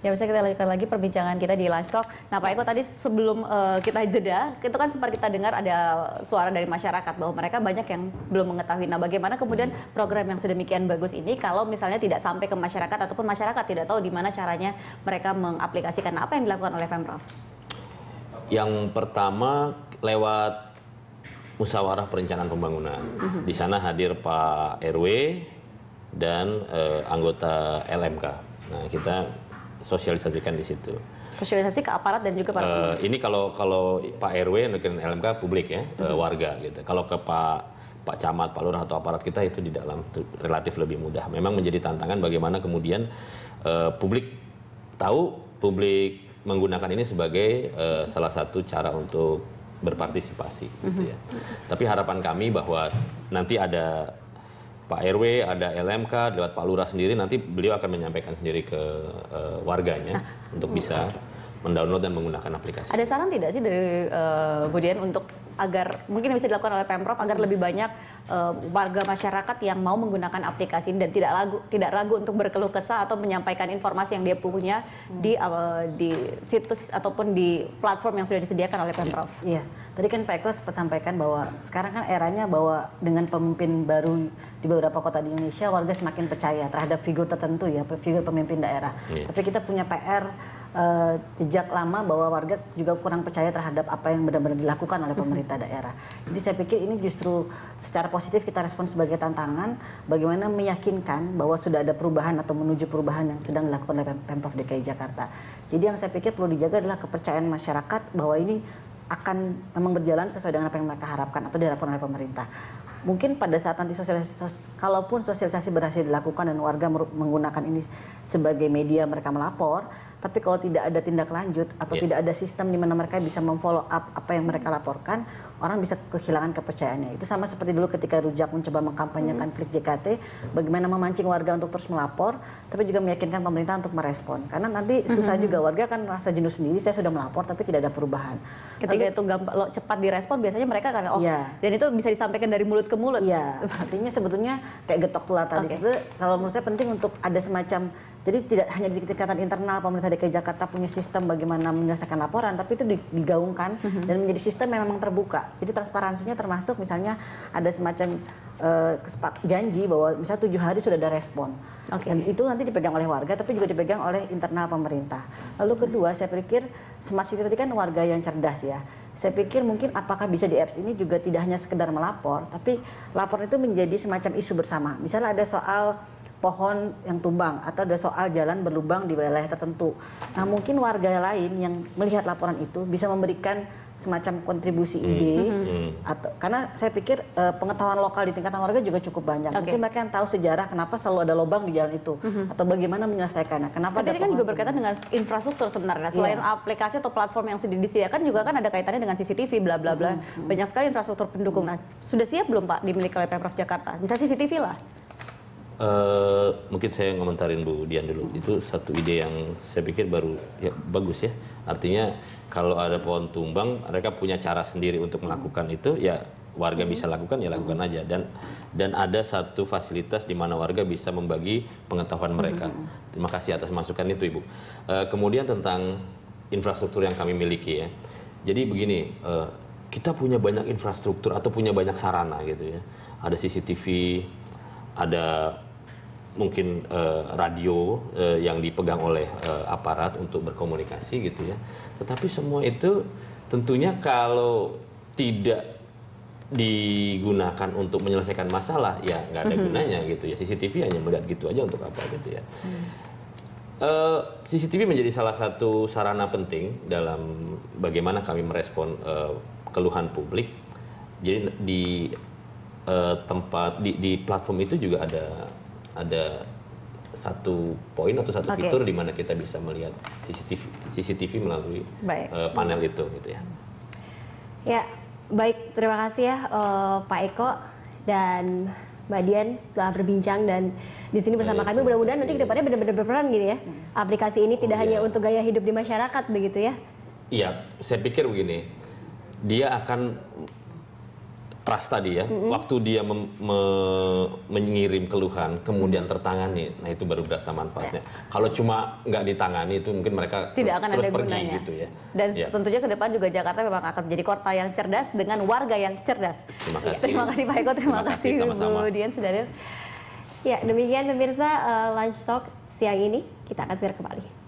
Ya, bisa kita lanjutkan lagi perbincangan kita di Livestock. Nah, Pak Eko, tadi sebelum kita jeda, itu kan sempat kita dengar ada suara dari masyarakat bahwa mereka banyak yang belum mengetahui. Nah, bagaimana kemudian program yang sedemikian bagus ini kalau misalnya tidak sampai ke masyarakat ataupun masyarakat tidak tahu di mana caranya mereka mengaplikasikan, apa yang dilakukan oleh Pemprov? Yang pertama lewat musyawarah perencanaan pembangunan. Di sana hadir Pak RW dan anggota LMK. Nah, kita sosialisasikan di situ. Sosialisasi ke aparat dan juga para ini kalau Pak RW dan LMK publik ya, warga gitu. Kalau ke Pak Camat, Pak Lurah atau aparat kita itu di dalam relatif lebih mudah. Memang menjadi tantangan bagaimana kemudian publik tahu, publik menggunakan ini sebagai salah satu cara untuk berpartisipasi gitu ya. Tapi harapan kami bahwa nanti ada Pak RW, ada LMK, lewat Pak Lurah sendiri, nanti beliau akan menyampaikan sendiri ke warganya untuk bisa mendownload dan menggunakan aplikasi. Ada saran tidak sih dari Bu Dian untuk agar mungkin bisa dilakukan oleh Pemprov agar lebih banyak warga masyarakat yang mau menggunakan aplikasi dan tidak ragu untuk berkeluh kesah atau menyampaikan informasi yang dia punya di situs ataupun di platform yang sudah disediakan oleh Pemprov? Iya. Tadi kan Pak Eko sempat sampaikan bahwa sekarang kan eranya bahwa dengan pemimpin baru di beberapa kota di Indonesia, warga semakin percaya terhadap figur tertentu ya, figur pemimpin daerah. Tapi kita punya PR jejak lama bahwa warga juga kurang percaya terhadap apa yang benar-benar dilakukan oleh pemerintah daerah. Jadi saya pikir ini justru secara positif kita respon sebagai tantangan bagaimana meyakinkan bahwa sudah ada perubahan atau menuju perubahan yang sedang dilakukan oleh Pemprov DKI Jakarta. Jadi yang saya pikir perlu dijaga adalah kepercayaan masyarakat bahwa ini akan memang berjalan sesuai dengan apa yang mereka harapkan atau diharapkan oleh pemerintah. Mungkin pada saat nanti kalaupun sosialisasi berhasil dilakukan dan warga menggunakan ini sebagai media mereka melapor, tapi kalau tidak ada tindak lanjut atau tidak ada sistem di mana mereka bisa memfollow up apa yang mereka laporkan, orang bisa kehilangan kepercayaannya. Itu sama seperti dulu ketika Rujak mencoba mengkampanyekan Klik JKT, bagaimana memancing warga untuk terus melapor, tapi juga meyakinkan pemerintah untuk merespon. Karena nanti susah juga, warga kan merasa jenuh sendiri, saya sudah melapor tapi tidak ada perubahan. Ketika itu cepat direspon, biasanya mereka kan dan itu bisa disampaikan dari mulut ke mulut. Iya, artinya sebetulnya kayak getok tular tadi. Kalau menurut saya penting untuk ada semacam, jadi tidak hanya di tingkatan internal pemerintah DKI Jakarta punya sistem bagaimana menyelesaikan laporan, tapi itu digaungkan dan menjadi sistem yang memang terbuka. Jadi transparansinya termasuk misalnya ada semacam janji bahwa misalnya 7 hari sudah ada respon. Dan itu nanti dipegang oleh warga tapi juga dipegang oleh internal pemerintah. Lalu kedua, saya pikir Smart City tadi kan warga yang cerdas ya. Saya pikir mungkin apakah bisa di apps ini juga tidak hanya sekedar melapor, tapi lapor itu menjadi semacam isu bersama. Misalnya ada soal pohon yang tumbang atau ada soal jalan berlubang di wilayah tertentu. Nah, mungkin warga lain yang melihat laporan itu bisa memberikan semacam kontribusi ide atau karena saya pikir pengetahuan lokal di tingkatan warga juga cukup banyak. Mungkin mereka yang tahu sejarah kenapa selalu ada lubang di jalan itu atau bagaimana menyelesaikannya. Kenapa? Tapi ini kan juga berkaitan dengan infrastruktur sebenarnya. Selain aplikasi atau platform yang disediakan juga kan ada kaitannya dengan CCTV bla bla bla. Banyak sekali infrastruktur pendukung. Nah, sudah siap belum Pak dimiliki oleh Pemprov Jakarta? Bisa CCTV lah. Mungkin saya ngomentarin Bu Dian dulu. Itu satu ide yang saya pikir baru ya bagus ya. Artinya kalau ada pohon tumbang, mereka punya cara sendiri untuk melakukan itu, ya warga bisa lakukan, ya lakukan aja. Dan ada satu fasilitas di mana warga bisa membagi pengetahuan mereka. Terima kasih atas masukan itu Ibu. Kemudian tentang infrastruktur yang kami miliki ya. Jadi begini, kita punya banyak infrastruktur atau punya banyak sarana gitu ya. Ada CCTV, ada mungkin radio yang dipegang oleh aparat untuk berkomunikasi gitu ya. Tetapi semua itu tentunya kalau tidak digunakan untuk menyelesaikan masalah ya nggak ada gunanya gitu ya. CCTV hanya melihat gitu aja untuk apa gitu ya. CCTV menjadi salah satu sarana penting dalam bagaimana kami merespon keluhan publik. Jadi di platform itu juga ada satu poin atau satu fitur di mana kita bisa melihat CCTV melalui panel itu gitu ya. Ya, baik, terima kasih ya Pak Eko dan Mbak Dian telah berbincang dan di sini bersama kami. Mudah-mudahan nanti kedepannya benar-benar berperan gitu ya. Aplikasi ini tidak hanya untuk gaya hidup di masyarakat begitu ya. Iya, saya pikir begini, dia akan trust tadi ya, waktu dia mengirim keluhan, kemudian tertangani, nah itu baru berasa manfaatnya. Kalau cuma nggak ditangani itu mungkin mereka tidak akan terus ada pergi gunanya. gitu ya. Dan tentunya ke depan juga Jakarta memang akan menjadi kota yang cerdas dengan warga yang cerdas. Terima kasih. Terima kasih Pak Eko, terima kasih sama-sama. Bu Dian sudah hadir. Ya, demikian pemirsa Lunch Talk siang ini. Kita akan segera kembali.